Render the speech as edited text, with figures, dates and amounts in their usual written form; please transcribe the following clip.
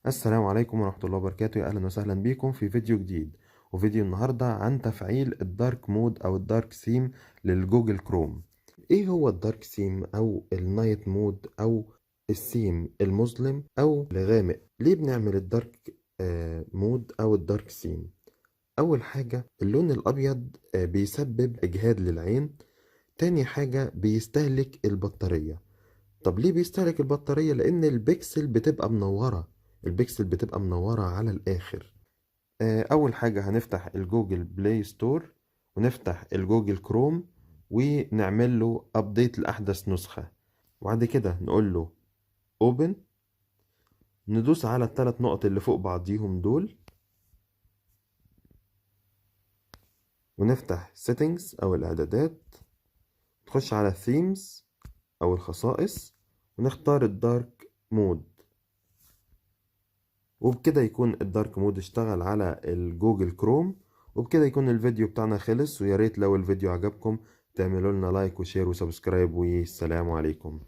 السلام عليكم ورحمة الله وبركاته، يا أهلا وسهلا بيكم في فيديو جديد. وفيديو النهاردة عن تفعيل الدارك مود أو الدارك ثيم للجوجل كروم. إيه هو الدارك ثيم أو النايت مود أو الثيم المظلم أو الغامق؟ ليه بنعمل الدارك مود أو الدارك ثيم؟ أول حاجة، اللون الأبيض بيسبب إجهاد للعين. تاني حاجة، بيستهلك البطارية. طب ليه بيستهلك البطارية؟ لأن البكسل بتبقى منورة على الآخر. أول حاجة هنفتح الجوجل بلاي ستور ونفتح الجوجل كروم ونعمل له أبديت لأحدث نسخة، وبعد كده نقول له Open. ندوس على الثلاث نقط اللي فوق بعضيهم دول ونفتح Settings أو الإعدادات، نخش على Themes أو الخصائص ونختار الدارك مود. وبكده يكون الدارك مود اشتغل على الجوجل كروم. وبكده يكون الفيديو بتاعنا خلص، ويا ريت لو الفيديو عجبكم تعملوا لنا لايك وشير وسبسكرايب، والسلام عليكم.